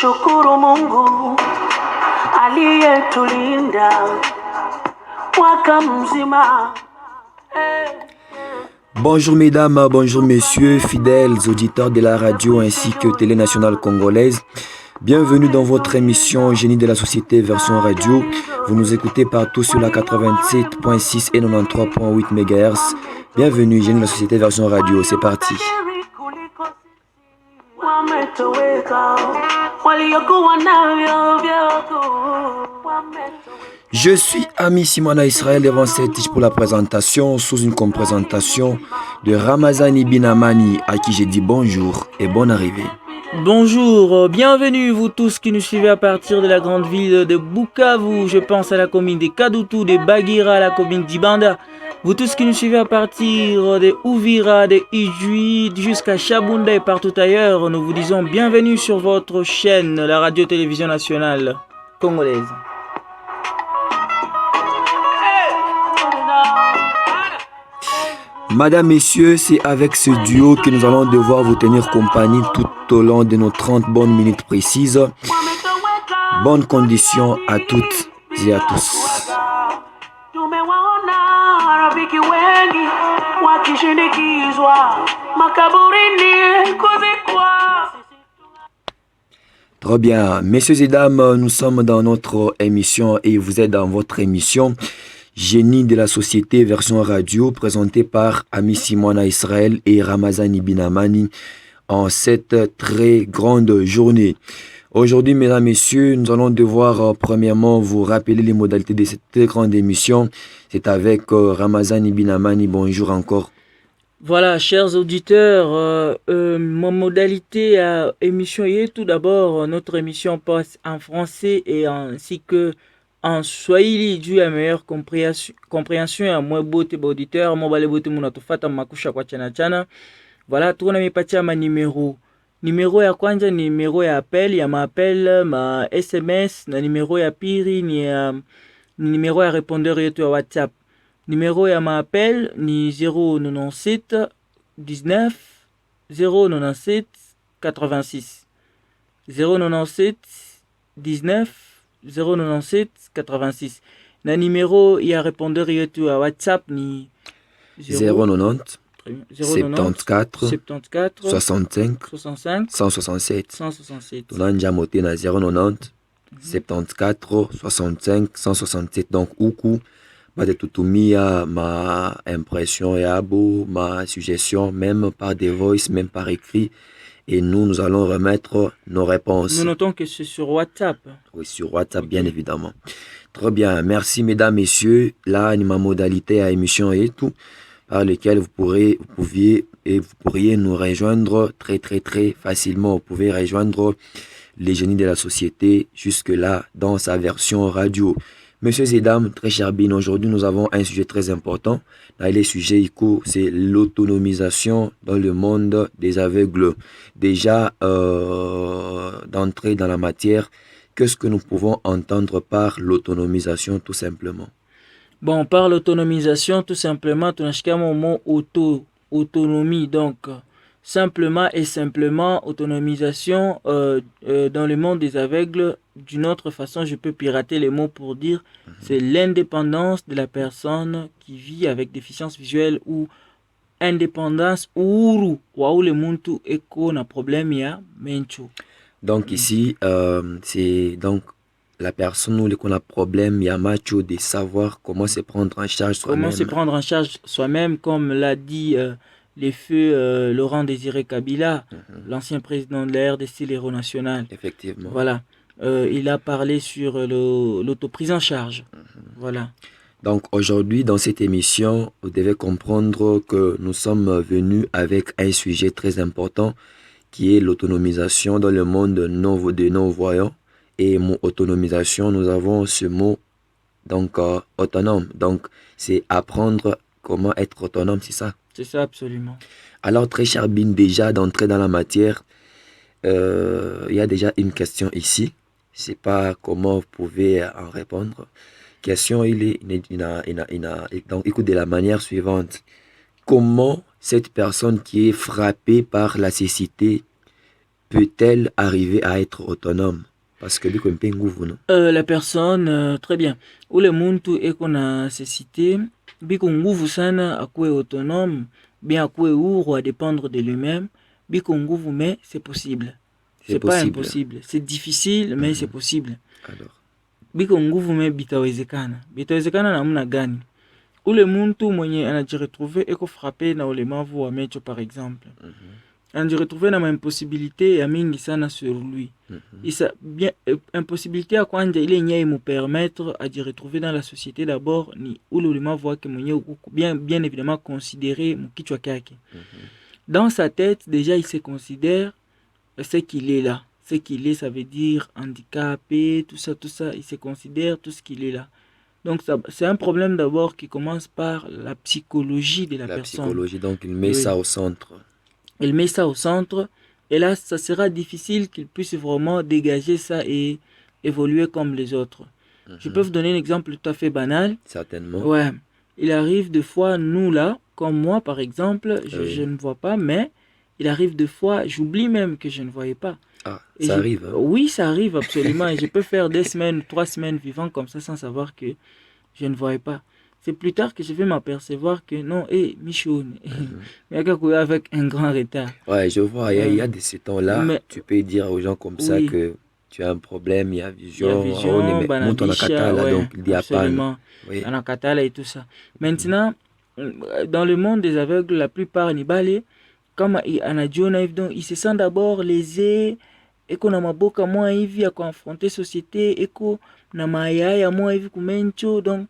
Tunamshukuru Mungu aliyetulinda mwaka mzima. Bonjour mesdames, bonjour messieurs, fidèles auditeurs de la radio ainsi que Télé Nationale Congolaise. Bienvenue dans votre émission Génie de la Société version radio. Vous nous écoutez partout sur la 87.6 et 93.8 MHz. Bienvenue Génie de la Société version radio, c'est parti. Je suis Ami Simona Israël devant cette titre pour la présentation sous une comprésentation de Ramazani Binamani à qui j'ai dit bonjour et bonne arrivée. Bonjour, bienvenue vous tous qui nous suivez à partir de la grande ville de Bukavu. Je pense à la commune de Kadutu, de Bagira, à la commune d'Ibanda. Vous tous qui nous suivez à partir de Uvira, de Ijui, jusqu'à Chabunda et partout ailleurs, nous vous disons bienvenue sur votre chaîne, la radio-télévision nationale congolaise. Madame, messieurs, c'est avec ce duo que nous allons devoir vous tenir compagnie tout au long de nos 30 bonnes minutes précises. Bonnes conditions à toutes et à tous. Très bien, messieurs et dames, nous sommes dans notre émission et vous êtes dans votre émission Génie de la Société version radio présentée par Ami Simona Israël et Ramazani Binamani en cette très grande journée. Aujourd'hui, mesdames, messieurs, nous allons devoir premièrement vous rappeler les modalités de cette très grande émission. C'est avec Ramazani Binamani. Bonjour encore. Voilà, chers auditeurs, mon modalité à émission est tout d'abord notre émission passe en français et ainsi que en Swahili dû à meilleure compréhension à moins beauté auditeur, mon balé beauté munatofata makusha kwa chana. Voilà, tunamipatia ma numéro. Numéro ya kwanza ni numéro ya appel, ya ma appel, ma SMS, na numéro ya piri ni numéro ya répondeur yetu ya WhatsApp. Numéro ya ma appel ni 097 19 097 86. 097 19 097 86. Na numéro ya répondeur yetu à WhatsApp ni 090 74 65 65 167. 167. Tunanja moté na 090 74 65 167. Donc uku ba de tutumia ma impression yabo, ma suggestion même par des voice, même par écrit. Et nous allons remettre nos réponses. Nous notons que c'est sur WhatsApp. Oui, sur WhatsApp, bien évidemment. Très bien. Merci, mesdames, messieurs. Là, ma modalité à émission et tout, par lequel vous pourriez nous rejoindre très facilement. Vous pouvez rejoindre les génies de la société jusque-là dans sa version radio. Messieurs et dames, très chers bin, aujourd'hui nous avons un sujet très important. Dans les sujets ICO, c'est l'autonomisation dans le monde des aveugles. Déjà, d'entrer dans la matière, qu'est-ce que nous pouvons entendre par l'autonomisation tout simplement? Bon, par l'autonomisation, tout simplement, tu n'as qu'un mot autonomie. Donc, simplement, autonomisation dans le monde des aveugles. D'une autre façon, je peux pirater les mots pour dire c'est l'indépendance de la personne qui vit avec déficience visuelle ou indépendance ou le muntu eko na problème ya mencho. Donc ici, c'est donc la personne où on a problème ya macho de savoir comment se prendre en charge soi-même. Comment se prendre en charge soi-même, comme l'a dit les feux Laurent Désiré Kabila, l'ancien président de la RDC, l'héros national. Effectivement. Voilà. Il a parlé sur l'autoprise en charge. Voilà. Donc aujourd'hui, dans cette émission, vous devez comprendre que nous sommes venus avec un sujet très important qui est l'autonomisation dans le monde des non-voyants. Et mon autonomisation, nous avons ce mot, donc autonome. Donc c'est apprendre comment être autonome, c'est ça? C'est ça, absolument. Alors très cher Bin, déjà d'entrer dans la matière, il y a déjà une question ici. Je ne sais pas comment vous pouvez en répondre. Question, donc écoute de la manière suivante. Comment cette personne qui est frappée par la cécité peut-elle arriver à être autonome? Parce que biko mpe nguvu, non? La personne, très bien. Ule muntu eko na nécessité, biko nguvu sana akuwe autonome, bien akuwe huru à dépendre de lui-même, biko nguvu, mais c'est possible. C'est pas possible. impossible. C'est difficile, mais c'est possible. Alors, Biko nguvu, mais bitawezekana. Bitawezekana namna gani? Ule muntu mwenye anajiretrouve eko frappé na ulemavu wa macho par exemple. Anajiretrouve na impossibilité ya mingi sana sur lui. Isa bien impossibilité ya kwanja ile nye mu permettre à de retrouver dans la société d'abord ni ule ulemavu wake mwenye bien évidemment considéré mu kichwa kyake. Dans sa tête déjà il se considère ce qu'il est là. Ce qu'il est, ça veut dire handicapé, tout ça, il se considère tout ce qu'il est là. Donc c'est un problème d'abord qui commence par la psychologie de la personne. La psychologie, donc il met ça au centre. Il met ça au centre, et là ça sera difficile qu'il puisse vraiment dégager ça et évoluer comme les autres. Je peux vous donner un exemple tout à fait banal. Certainement. Ouais, il arrive des fois, nous là, comme moi par exemple, je ne vois pas, mais il arrive des fois, j'oublie même que je ne voyais pas. Ah, ça arrive. Hein? Oui, ça arrive absolument. Et je peux faire 2 semaines, 3 semaines vivant comme ça sans savoir que je ne voyais pas. C'est plus tard que je vais m'apercevoir que non, Michoun, il y a avec un grand retard. Ouais, je vois, il y a de ces temps-là, tu peux dire aux gens comme ça que tu as un problème, il y a vision, donc il dit à absolument, Banakatala et tout ça. Maintenant, dans le monde des aveugles, la plupart n'y balent, comme il se sent d'abord lésé, eko na maboka mwa hivi ya confronter société, eko na mayaya mwa hivi kumencho, donc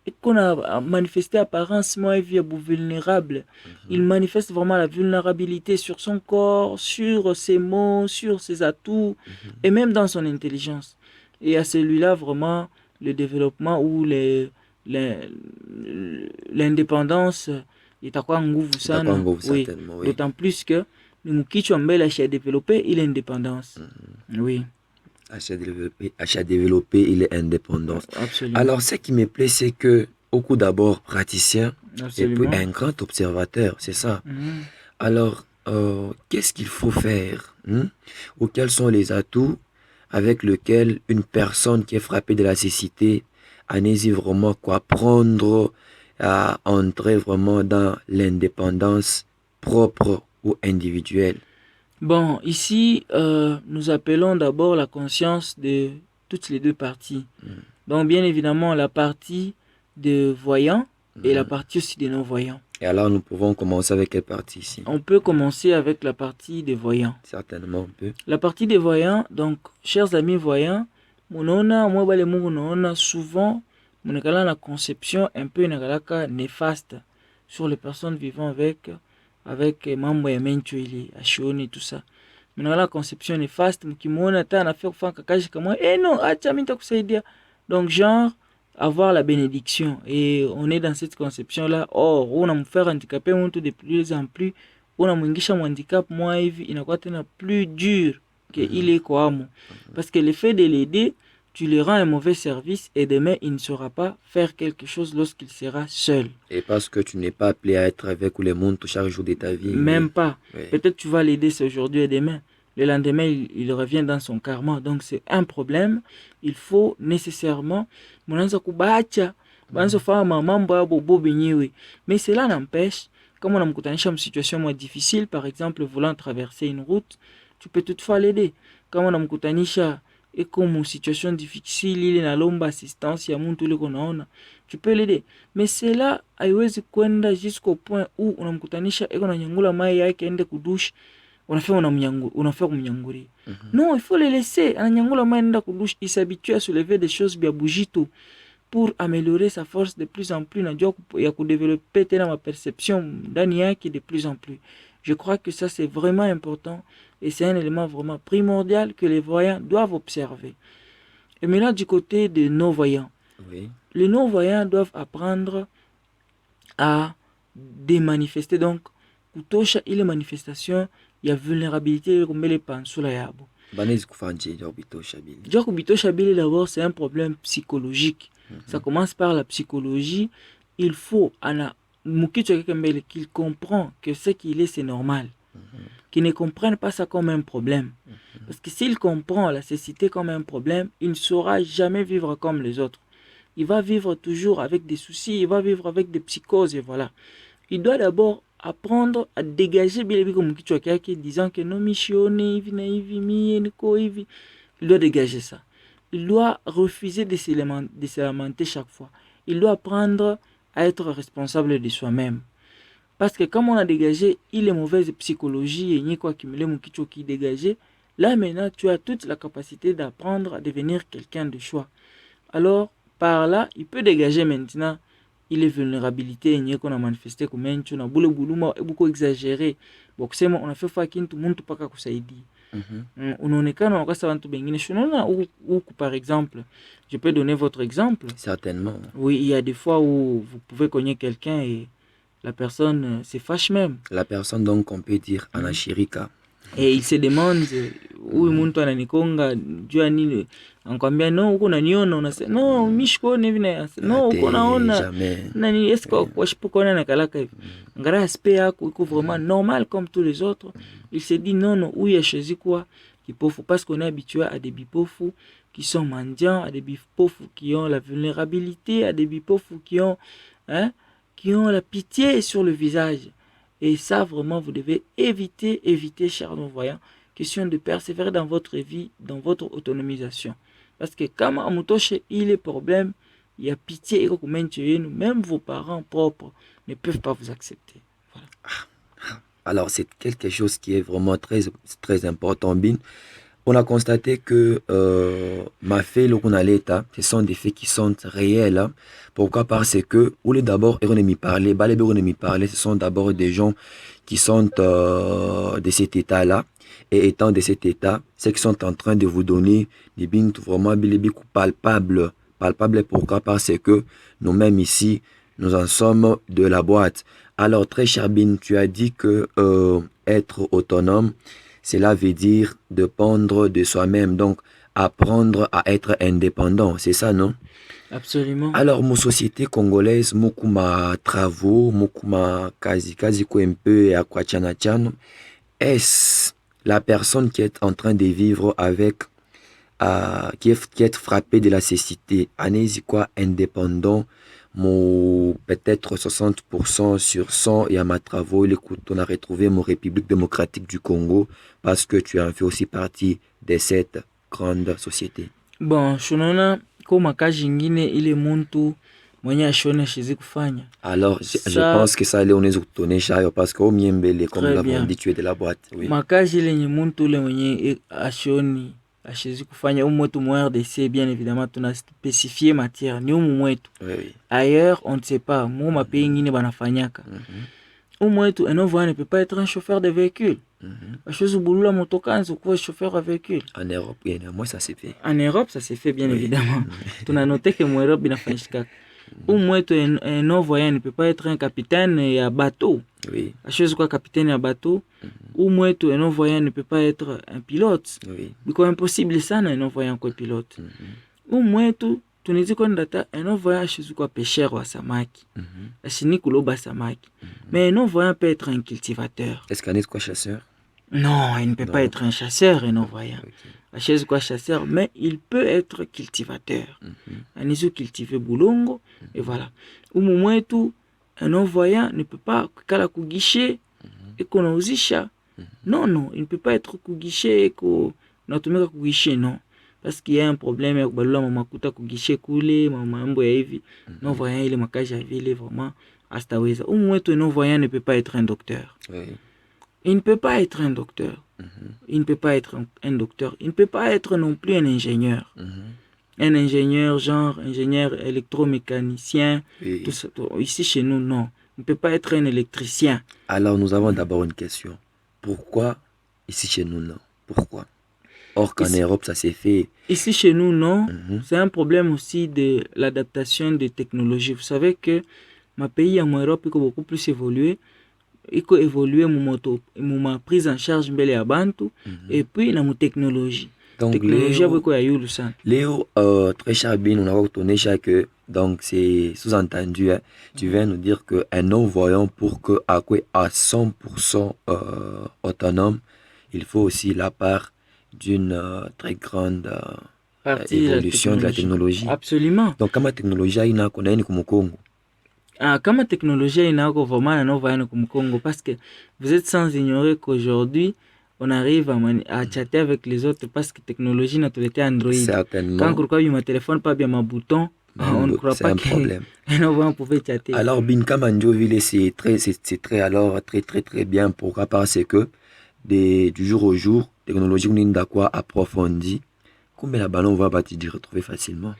eko na manifester apparence mwa hivi ya vulnérable. Il manifeste vraiment la vulnérabilité sur son corps, sur ses mots, sur ses atouts, et même dans son intelligence. Et à celui-là, vraiment, le développement ou l'indépendance est à quoi nguvu sana. Oui. D'autant plus que Mukichwa mbele a développé, il est indépendance. Oui. A développé, il est indépendance. Absolument. Alors, ce qui me plaît, c'est que Oku d'abord praticien et puis un grand observateur, c'est ça. Alors, qu'est-ce qu'il faut faire ou quels sont les atouts avec lesquels une personne qui est frappée de la cécité a vraiment quoi prendre à entrer vraiment dans l'indépendance propre ou individuelle? Bon, ici, nous appelons d'abord la conscience de toutes les deux parties. Donc, bien évidemment, la partie de voyants et la partie aussi des non-voyants. Et alors, nous pouvons commencer avec quelle partie ici? On peut commencer avec la partie des voyants. Certainement, on peut. La partie des voyants, donc, chers amis voyants, souvent, on a la conception un peu néfaste sur les personnes vivant avec mambo ya mencho ili ashoni tout ça. Mais la conception néfaste, mkimona ta anafia kufanya kakaji kama non, acha mimi nitakusaidia. Donc genre avoir la bénédiction, et on est dans cette conception là. Or on a me faire handicapé mtu de plus en plus, on a mwingisha handicap moi hivi inakuwa tena plus dur que il est quoi amo. Parce que le fait de l'aider, tu lui rends un mauvais service et demain, il ne saura pas faire quelque chose lorsqu'il sera seul. Et parce que tu n'es pas appelé à être avec le monde chaque jour de ta vie. Même pas. Oui. Peut-être tu vas l'aider aujourd'hui et demain. Le lendemain, il revient dans son karma. Donc, c'est un problème. Il faut nécessairement... Mais cela n'empêche, comme on a une situation moins difficile, par exemple, voulant traverser une route, tu peux toutefois l'aider. Comme on a une et comme situation difficile, il est lomba assistance, il y a muntu le konaona, tu peux l'aider. Mais c'est là, haiwezi kwenda jusqu'au point où unamkutanisha eko na nyangula mai yake ende kudouche, unafaa kumnyanguri. Non, il faut le laisser. Ananyangula mai enda kudouche, il s'habitue à soulever des choses bien bougito pour améliorer sa force de plus en plus. Najua ya kudévelopper tena ma perception ndani yake de plus en plus. Je crois que ça c'est vraiment important. Et c'est un élément vraiment primordial que les voyants doivent observer. Et maintenant, du côté des non-voyants, les non-voyants doivent apprendre à démanifester. Donc, kutosha ile manifestation, il y a vulnérabilité comme les pansula yabo. D'abord, c'est un problème psychologique. Ça commence par la psychologie. Il faut qu'il comprend que ce qu'il est, c'est normal. qui ne comprennent pas ça comme un problème. Parce que s'il comprend la cécité comme un problème, il ne saura jamais vivre comme les autres. Il va vivre toujours avec des soucis, il va vivre avec des psychoses, et voilà. Il doit d'abord apprendre à dégager bien comme kichwa kyake, disant que non, michione, hivi na hivi, mie, niko hivi. Il doit dégager ça. Il doit refuser de se lamenter chaque fois. Il doit apprendre à être responsable de soi-même. Parce que comme on a dégagé, il est mauvaise psychologie et n'y quoi accumuler mon kichwa qui dégagé, là maintenant tu as toute la capacité d'apprendre à devenir quelqu'un de choix. Alors par là, il peut dégager maintenant il est vulnérabilité yenye qu'on a manifesté comme un tuna boule bouluma beaucoup exagéré. Bon kusema on a fait fa kintu muntu paka kusaidia. Unaonekana wakasa watu bengine shunona ou par exemple, je peux donner votre exemple. Certainement. Oui, il y a des fois où vous pouvez connaître quelqu'un et la personne se fâche même. La personne donc on peut dire anashirika. Et il se demande huyu muntu ananikonga jua nini, anakuambia no uko unaniona, unasema no mishikone hivi na no uko naona nani esko kwa shipokona na kalaka hivi ngara aspect yako iko vraiment normal comme tous les autres. Il se dit non non huyu a quoi kipofu parce qu'on est habitué à des bipofus qui sont mendiants, à des bipofus qui ont la vulnérabilité, à des bipofus qui ont la pitié sur le visage. Et ça, vraiment, vous devez éviter, chers non-voyants, question de persévérer dans votre vie, dans votre autonomisation. Parce que quand on touche, il est problème, il y a pitié, et même vos parents propres ne peuvent pas vous accepter. Voilà. Alors, c'est quelque chose qui est vraiment très, très important, Bin. On a constaté que ma fait le qu'on a l'état, ce sont des faits qui sont réels. Hein. Pourquoi? Parce que, ou les d'abord, ce sont d'abord des gens qui sont de cet état-là. Et étant de cet état, ceux qui sont en train de vous donner des bins vraiment palpables. Palpables pourquoi? Parce que nous-mêmes ici, nous en sommes de la boîte. Alors, très cher Bin, tu as dit que être autonome, cela veut dire dépendre de soi-même, donc apprendre à être indépendant, c'est ça, non? Absolument. Alors, mon société congolaise, mokuma travaux, mokuma kazi ko un peu à quoi tchanachano, est-ce la personne qui est en train de vivre avec, qui est frappée de la cécité, anési quoi indépendant, peut-être 60% sur 100 et à ma travaux, écoute, on a retrouvé mon République démocratique du Congo parce que tu en fais aussi partie de cette grande société. Bon, shunona koma kazi ingine ile muntu mwenye ashone shizi kufanya. Alors, je pense que ça, on est tourné chayo parce qu'au miembele, comme nous l'avons dit, tu es de la boîte. Oui. Makazi ile nye muntu le mwenye ashoni ashezi kufanya mwetu mu RDC, bien évidemment tuna spécifié matière ni mwetu. Oui. Ailleurs on ne sait pas mu ma pays ngine banafanyaka. Mwetu eno ne peut pas être un chauffeur de véhicule. Ashezi bulula motokanzo kwa chauffeur de véhicule. En Europe, moi ça s'est fait. En Europe ça s'est fait bien évidemment. Tuna noté que mu Europe binafanyika. Mwetu eno voyant ne peut pas être un capitaine à bateau. Oui. Ashezi quoi capitaine à bateau. Mwetu eno voyant ne peut pas être un pilote. Oui. Biko impossible sana eno voyant quoi pilote. Mwetu tunezi kwa ndata eno voyant ashezi quoi pêcheur wa samaki. Ashini kuloba samaki. Mais eno voyant peut être un cultivateur. Est-ce qu'on est quoi chasseur? Non, il ne peut pas être un chasseur eno voyant. Ashezi quoi chasseur, mais il peut être cultivateur. Anizo cultiver boulongo et voilà. Mwetu eno voyant ne peut pas kala kugishe et konauzisha. Non, il ne peut pas être kugishe et natumika kugishe, non. Parce qu'il y a un problème avec balula mamakuta kugishe kule, mamambo ya hivi. Non voyant il est makaji à ville vraiment astaweza. Mwetu non voyant ne peut pas être un docteur. Oui. Il ne peut pas être un docteur. Il ne peut pas être un docteur. Il ne peut pas être non plus un ingénieur. Un ingénieur, genre ingénieur électromécanicien. Oui. Tout ça. Ici chez nous, non. Il ne peut pas être un électricien. Alors nous avons d'abord une question. Pourquoi ici chez nous, non? Pourquoi? Or qu'en Europe, ça s'est fait. Ici chez nous, non. C'est un problème aussi de l'adaptation des technologies. Vous savez que ma pays en Europe est beaucoup plus évolué. Il faut évoluer ma prise en charge mbele ya bantu et puis na technologie. Donc, technologie Léo, ya bweko ya yulu sana. Léo, très cher Bin, on a retourné chaque. Donc, c'est sous-entendu. Hein. Tu viens nous dire qu'un non-voyant, pour que Akwe à 100% autonome, il faut aussi la part d'une très grande Partie de la évolution de la technologie. technologie. Absolument. Donc, kama teknolojia inakonda ni kumukongo. Ah, kama teknolojia inako vraiment na non-voyant comme Congo, parce que vous êtes sans ignorer qu'aujourd'hui, on arrive à chatter avec les autres parce que technologie n'a été Android. Certainement. Quand on a un téléphone, pas bien ma bouton, on ne croit pas problème. On pouvait chatter. Alors, Binka Mandjovile, c'est très bien. Pourquoi? Parce que du jour au jour, technologie quoi approfondie. Combien la ballon va t'y retrouver facilement?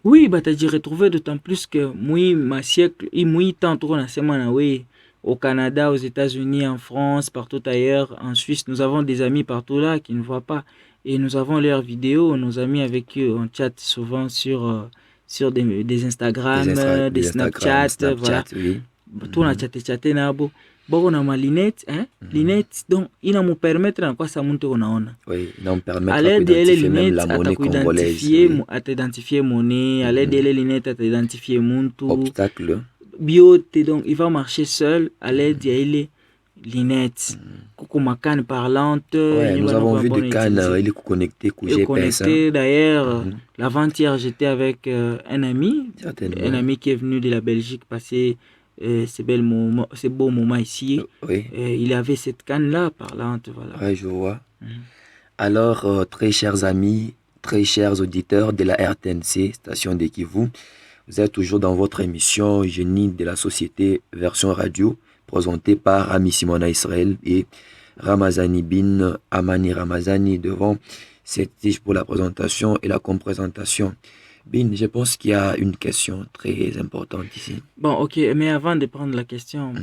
Oui, bah t'y retrouver d'autant plus que moi, ma siècle, moi, tant trop dans ces oui. Au Canada, aux États-Unis, en France, partout ailleurs, en Suisse, nous avons des amis partout là qui ne voient pas. Et nous avons leurs vidéos, nos amis avec eux, on chatte souvent sur des Instagram, des Snapchat, voilà. Oui. Tout on a chatté nabo. Bon, on a ma lunette, hein? Lunette, donc, il va me permettre en quoi ça monte on a. Oui, il va me permettre d'identifier même la monnaie congolaise. Oui. À t'identifier monnaie, à l'aide des lunettes, à t'identifier mon tout. Obstacle. Bio, donc, il va marcher seul à l'aide des lunettes. Coucou ma canne parlante. Ouais, nous avons vu des cannes, il est connecté, connecté. D'ailleurs, l'avant-hier, j'étais avec un ami. Un ami qui est venu de la Belgique passer ces beaux moments ici. Oui. Il avait cette canne-là parlante. Voilà. Oui, je vois. Alors, très chers amis, très chers auditeurs de la RTNC, station de Kivu, vous êtes toujours dans votre émission Génie de la société version radio, présentée par Ami Simona Israël et Ramazani Bin Amani Ramazani devant cette tige pour la présentation et la comprésentation. Bin, je pense qu'il y a une question très importante ici. Bon, ok, mais avant de prendre la question,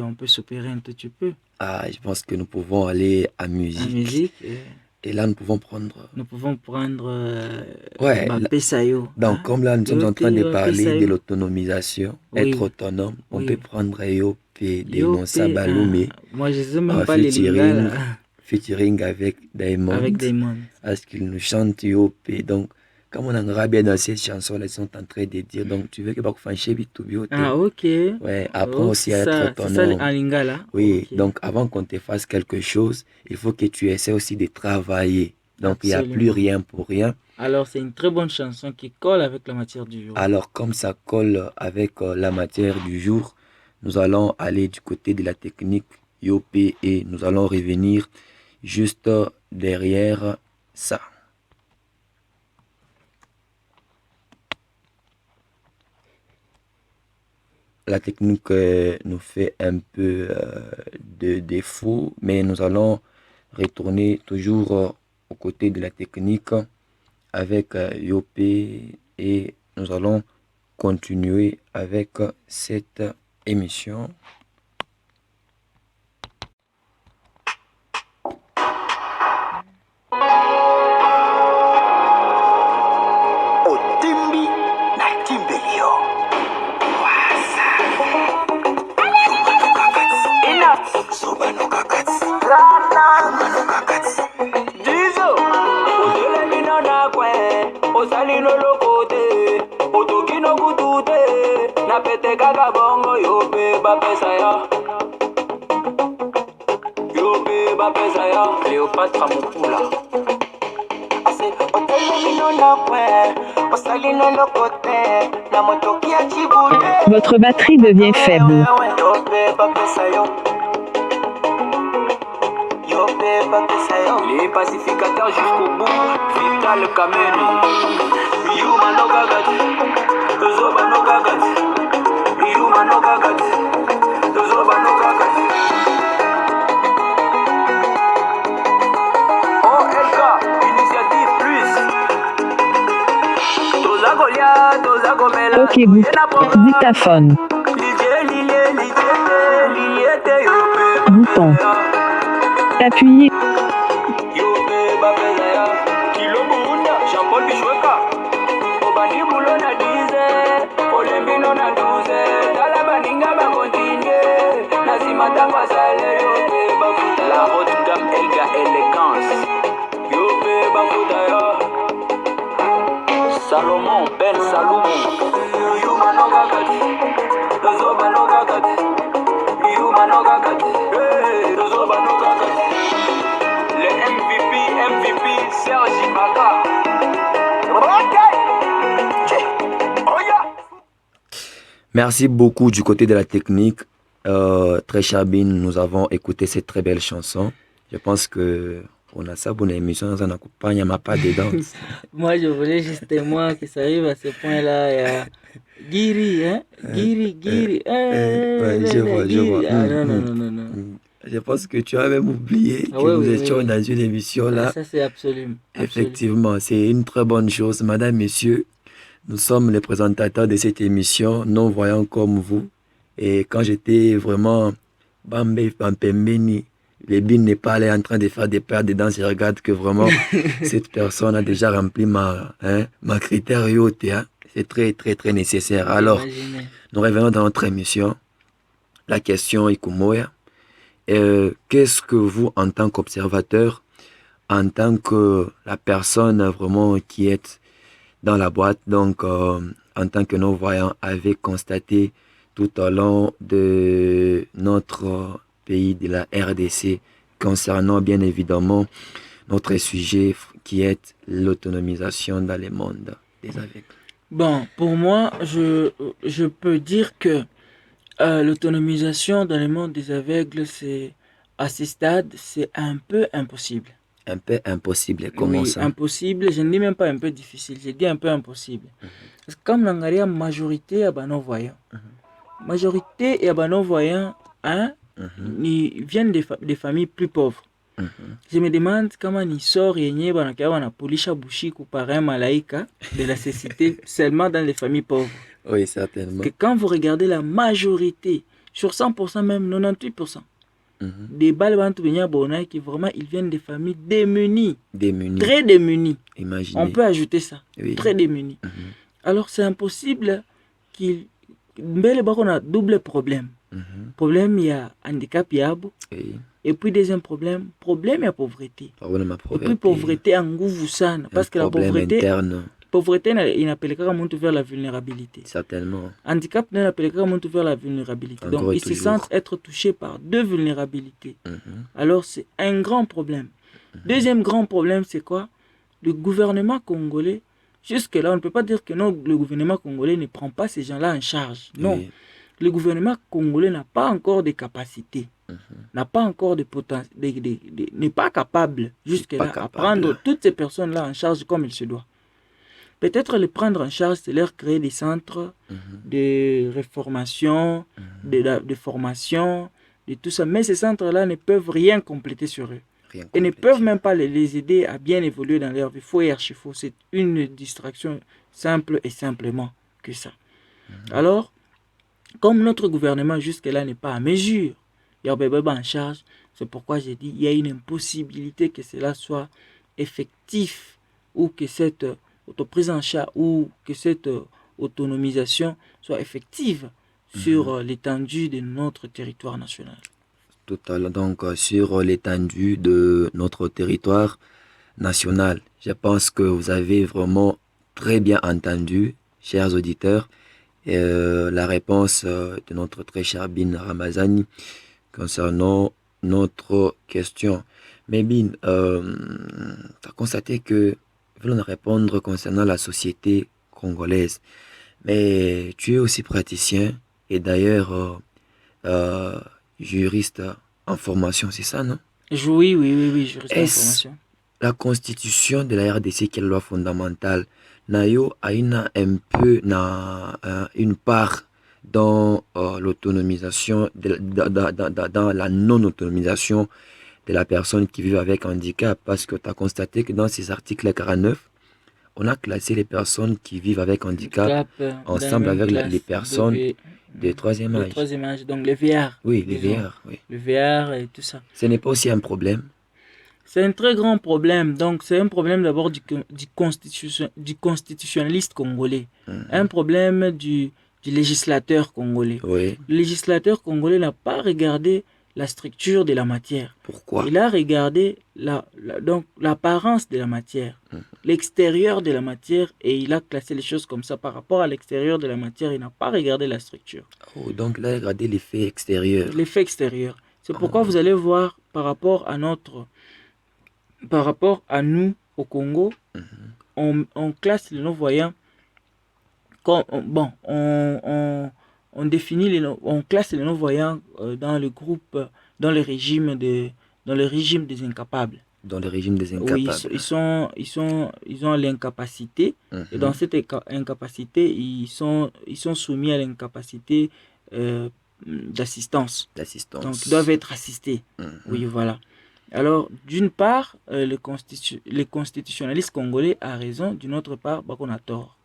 on peut s'opérer un tout petit peu. Ah, je pense que nous pouvons aller à musique. À musique. Et là, nous pouvons prendre... Mbappé Sayo. Donc, comme là, nous sommes en train de parler de l'autonomisation, être autonome, on peut prendre Yopé de Nonsa Baloumé. Moi, je ne sais même pas les lingala. Featuring avec Diamond. Avec Diamond. Parce qu'il nous chante Yopé. Donc, comme on a bien dans cette chanson, ils sont en train de dire, donc tu veux que Bakou Fanché Bitoubi. Ah, ok. Ouais, apprends aussi à être autonome. C'est ça en lingala. Oui, okay. Donc avant qu'on te fasse quelque chose, il faut que tu essaies aussi de travailler. Donc il n'y a plus rien pour rien. Alors c'est une très bonne chanson qui colle avec la matière du jour. Alors comme ça colle avec la matière du jour, nous allons aller du côté de la technique Yopé et nous allons revenir juste derrière ça. La technique nous fait un peu de défaut, mais nous allons retourner toujours aux côtés de la technique avec Yopé et nous allons continuer avec cette émission. Cléopâtre Mukula. Votre batterie devient faible. Les pacificateurs jusqu'au bout, Vital Kameni. Yuma no Gagati, Zoba no Gagati, Yuma no Gagati, Zoba no Gagati. OLK, Initiative Plus. Toza Goliath, Toza Gomela. Ok, dictaphone. Bouton. Appuyez. Jean-Paul Bichoueka. Obani Boulo na dize. Olembino na douze. Talabaninga ba continue. Nazima tangwa sale yope bafuta. La haute gamme Elga élégance. Yope bafuta ya. Salomon Ben Saloum Yuma no Gagati Zoba no Gagati Yuma no Gagati Zoba no Gagati Le MVP Serge Ibaka. Merci beaucoup du côté de la technique. Très cher Bin, nous avons écouté cette très belle chanson. Je pense que on a ça bonne émission, on accompagne ma pas dedans. Moi, je voulais justement que ça arrive à ce point-là. Il y a Giri, hein? Giri. Ouais, je vois. Ah, non. Je pense que tu as même oublié que Ouais, nous oui, étions oui. dans une émission là. Ça, c'est absolu. Effectivement, c'est une très bonne chose. Madame, messieurs, nous sommes les présentateurs de cette émission, non-voyants comme vous. Et quand j'étais vraiment Bambé, Pampembeni, les bines n'est pas allé en train de faire des paires dedans, je regarde que vraiment cette personne a déjà rempli ma critère haute. Hein. C'est très, très, très nécessaire. Alors, Imaginez. nous revenons dans notre émission. La question est Kumoya. Qu'est-ce que vous, en tant qu'observateur, en tant que la personne vraiment qui est dans la boîte, donc en tant que non-voyant, avez constaté tout au long de notre pays, de la RDC, concernant bien évidemment notre sujet qui est l'autonomisation dans le monde des aveugles? Bon, pour moi, je peux dire que l'autonomisation dans le monde des aveugles, c'est à ce stade, c'est un peu impossible. Un peu impossible, comment Oui, ça? impossible, je ne dis même pas un peu difficile, je dis un peu impossible. Parce que comme la majorité à non-voyants, majorité et à non-voyants, hein, ils viennent des familles plus pauvres. Je me demande comment ils sortent et ils ont polisha bouchiku par un malaïka de la cécité seulement dans les familles pauvres. Oui, certainement. Que quand vous regardez la majorité, sur 100%, même 98%, des balbantu qui vraiment ils viennent des familles démunies, Démunis, très démunies. imaginez. On peut ajouter ça, Oui. très démunies. Alors c'est impossible qu'il on a double problème. Problème, il y a handicap, il y a Oui. et puis deuxième problème, il y a pauvreté. Problème à Et pauvreté. puis pauvreté en nguvu sana. Parce que la problème interne, pauvreté, il n'appelle qu'à monter vers la vulnérabilité. certainement. Handicap, il n'appelle qu'à monter vers la vulnérabilité. Encore Donc, et ils se toujours. sentent être touchés par deux vulnérabilités. Alors, c'est un grand problème. Deuxième grand problème, c'est quoi? Le gouvernement congolais, jusque-là, on ne peut pas dire que non, le gouvernement congolais ne prend pas ces gens-là en charge. Non. Oui. Le gouvernement congolais n'a pas encore de capacités, n'a pas encore de potentiel, n'est pas capable jusque-là pas à capable. prendre toutes ces personnes-là en charge comme il se doit. Peut-être les prendre en charge, c'est leur créer des centres de réformation, de formation, de tout ça. Mais ces centres-là ne peuvent rien compléter sur eux. Rien Et ne complété. peuvent même pas les aider à bien évoluer dans leur vie. Faux et archi-faux, c'est une distraction simple et simplement que ça. Alors, comme notre gouvernement jusque-là n'est pas à mesure, il y a bébé en charge, c'est pourquoi j'ai dit il y a une impossibilité que cela soit effectif ou que cette autoprise en charge ou que cette autonomisation soit effective sur l'étendue de notre territoire national. Total, donc sur l'étendue de notre territoire national. Je pense que vous avez vraiment très bien entendu, chers auditeurs, la réponse de notre très cher Bin Ramazani concernant notre question. Mais Bin, tu as constaté que vous voulez répondre concernant la société congolaise, mais tu es aussi praticien et d'ailleurs juriste en formation, c'est ça, non? Oui, je reste en Est-ce formation. la constitution de la RDC qui est la loi fondamentale, Nayo a un peu une part dans l'autonomisation, dans la non-autonomisation de la personne qui vit avec handicap, parce que tu as constaté que dans ces articles 49, on a classé les personnes qui vivent avec handicap ensemble avec les personnes de troisième Le âge. troisième âge, donc les VR. Oui, les disons. VR, oui. Le VR et tout ça. Ce n'est pas aussi un problème. C'est un très grand problème. Donc, c'est un problème d'abord du constitutionnaliste congolais. Un problème du législateur congolais. Oui. Le législateur congolais n'a pas regardé la structure de la matière. Pourquoi? Il a regardé donc l'apparence de la matière, l'extérieur de la matière, et il a classé les choses comme ça par rapport à l'extérieur de la matière. Il n'a pas regardé la structure, Oh, donc là, regardez l'effet extérieur. l'effet extérieur. C'est pourquoi vous allez voir par rapport à nous au Congo, on classe les non-voyants comme on définit on classe les non-voyants dans le groupe, dans le régime des incapables. Dans le régime des Oui, incapables. ils ont l'incapacité, et dans cette incapacité, ils sont soumis à l'incapacité d'assistance. D'assistance. Donc, ils doivent être assistés. Oui, voilà. Alors, d'une part, les constitutionnalistes congolais a raison, d'une autre part, on a tort.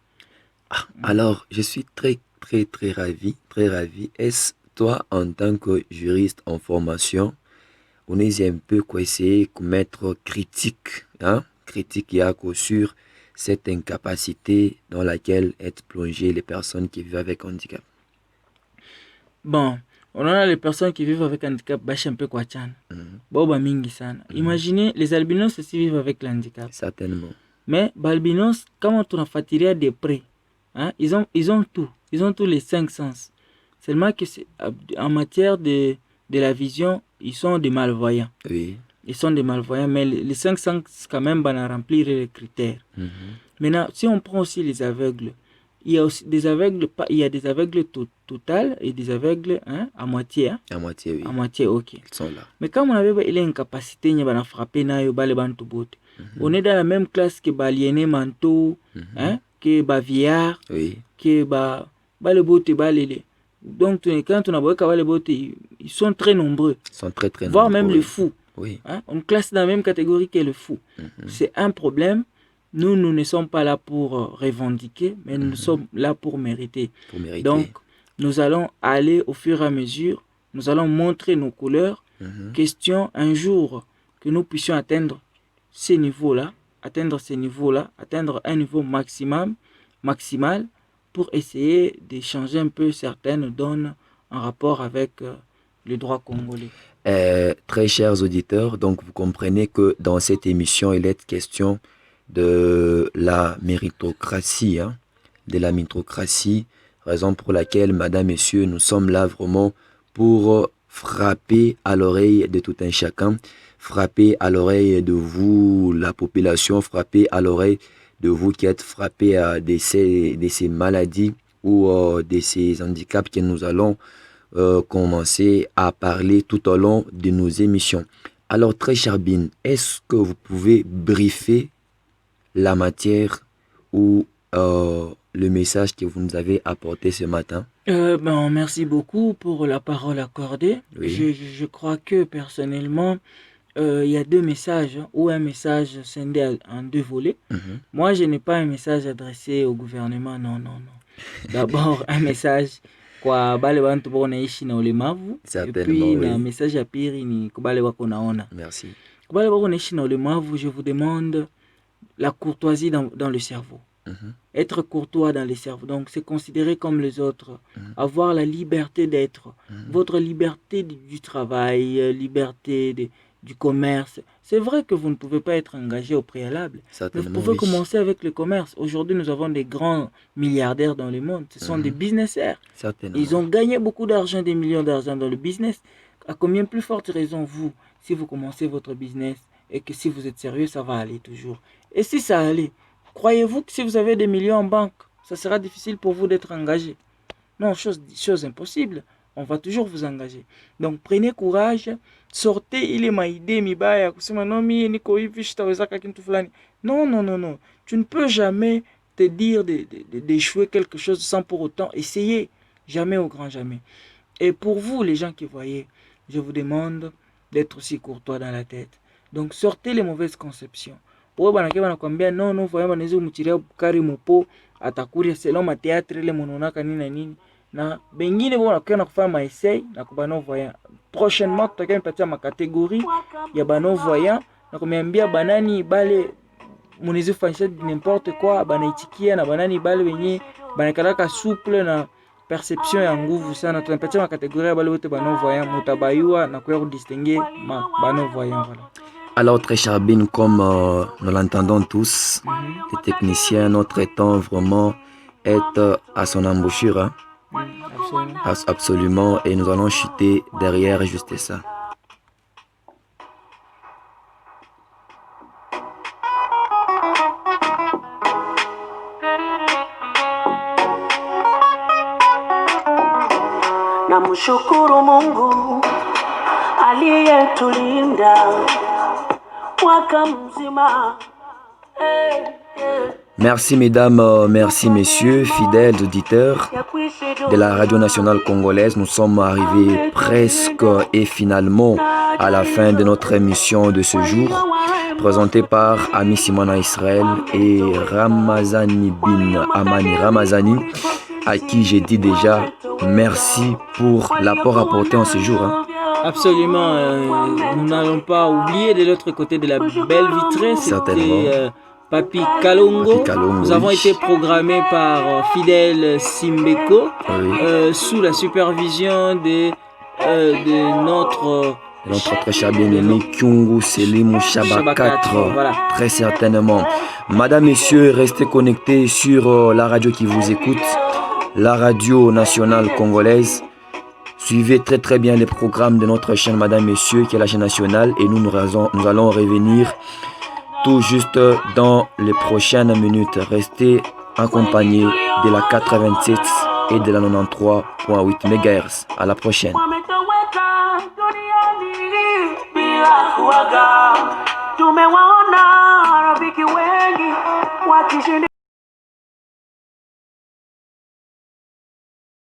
Alors, je suis très ravi. Est-ce toi, en tant que juriste en formation, on est un peu essayer de mettre critique, critique sur cette incapacité dans laquelle est plongée les personnes qui vivent avec handicap? Bon, on a les personnes qui vivent avec handicap, un peu quoi chan. Mingi sana. Imaginez, les albinos aussi vivent avec l'handicap. Certainement. Mais albinos, quand on a fatigué de près, ils ont tout. Ils ont tous les 5 sens. Seulement que en matière de la vision, ils sont des malvoyants. Oui. Ils sont des malvoyants, mais les 5 sens, quand même, remplir les critères. Maintenant, si on prend aussi les aveugles, il y a aussi des aveugles, il y a des aveugles total et des aveugles à moitié. À moitié, oui. À moitié, ok. Ils sont là. Mais quand on avait l'incapacité, on a frappé, on est dans la même classe que Baliene Manto, que Baviard, oui. Que Balebote, Balele. Donc, quand on a vu Balebote, ils sont très nombreux. Ils sont très nombreux. Voire même les fous. Oui. On classe dans la même catégorie que le fou. C'est un problème. Nous ne sommes pas là pour revendiquer, mais nous sommes là pour mériter. Donc, nous allons aller au fur et à mesure, nous allons montrer nos couleurs. Question un jour que nous puissions atteindre ces niveaux-là, atteindre un niveau maximal pour essayer de changer un peu certaines donnes en rapport avec le droit congolais. Très chers auditeurs, donc vous comprenez que dans cette émission, il est question de la méritocratie, raison pour laquelle, madame, messieurs, nous sommes là vraiment pour frapper à l'oreille de tout un chacun, frapper à l'oreille de vous, la population, frapper à l'oreille de vous qui êtes frappés de ces maladies ou de ces handicaps que nous allons commencer à parler tout au long de nos émissions. Alors, très cher Bin, est-ce que vous pouvez briefer la matière ou le message que vous nous avez apporté ce matin? Merci beaucoup pour la parole accordée. Oui. Je crois que personnellement, il y a 2 messages, ou un message scindé en 2 volets. Moi, je n'ai pas un message adressé au gouvernement, non. D'abord, un message kwa bale bantu bako naishi na ulemavu, et puis na message ya pili ni kwa bale bako naona. Merci. Kwa bale bako naishi na ulemavu, je vous demande la courtoisie dans le cerveau. Être courtois dans le cerveau, donc c'est considéré comme les autres, avoir la liberté d'être, votre liberté du travail, liberté du commerce. C'est vrai que vous ne pouvez pas être engagé au préalable, mais vous pouvez commencer avec le commerce. Aujourd'hui, nous avons des grands milliardaires dans le monde, ce sont des businesseurs. Ils ont gagné beaucoup d'argent, des millions d'argent dans le business. À combien plus forte raison vous, si vous commencez votre business et que si vous êtes sérieux, ça va aller toujours. Et si ça allait, croyez-vous que si vous avez des millions en banque, ça sera difficile pour vous d'être engagé? Non, chose impossible. On va toujours vous engager. Donc prenez courage, sortez ile maide mibaya kusema no mie niko hivi sitawezaka kitu fulani. Non. Tu ne peux jamais te dire d'échouer quelque chose sans pour autant essayer. Jamais au grand jamais. Et pour vous, les gens qui voyez, je vous demande d'être aussi courtois dans la tête. Donc sortez les mauvaises conceptions. Pour bana keba nakwambia non voyez banaweza kumchiria bukari mopo atakuria selon ma théâtre ile mononaka nini na bengine bona kwenda kufanya maessai na kubano voyant. Prochainement tutakia mpatia ma catégorie ya bano voyant na kumiambia banani bale munezi fanyisha n'importe quoi banaitikia na banani bale wenye banakalaka souple na perception ya nguvu sana. Tunapatia makategoria bale wote bano voyant, mutabayua na kuya kudistinguer bano voyant, voilà. Alors, très cher Bin, comme nous l'entendons tous, les techniciens, notre temps vraiment est à son embouchure. Hein? Absolument. Absolument. Et nous allons chuter derrière juste ça. Namshukuru Mungu aliyetulinda mwaka mzima. Merci mesdames, merci messieurs, fidèles auditeurs de la Radio Nationale Congolaise. Nous sommes arrivés presque et finalement à la fin de notre émission de ce jour, présentée par Ami Simona Israël et Ramazani Bin Amani Ramazani, à qui j'ai dit déjà merci pour l'apport apporté en ce jour. Hein. Absolument, nous n'allons pas oublier de l'autre côté de la belle vitrine, c'était Papi Kalongo. Nous avons été programmés par Fidèle Simbeko, sous la supervision de notre très cher bien-aimé Kyungu Selimou Shaba 4, voilà. Très certainement. Madame, messieurs, restez connectés sur la radio qui vous écoute, la Radio Nationale Congolaise. Suivez très bien les programmes de notre chaîne, Madame, messieurs, qui est la chaîne nationale, et nous allons revenir tout juste dans les prochaines minutes. Restez accompagnés de la 87 et de la 93.8 MHz. À la prochaine.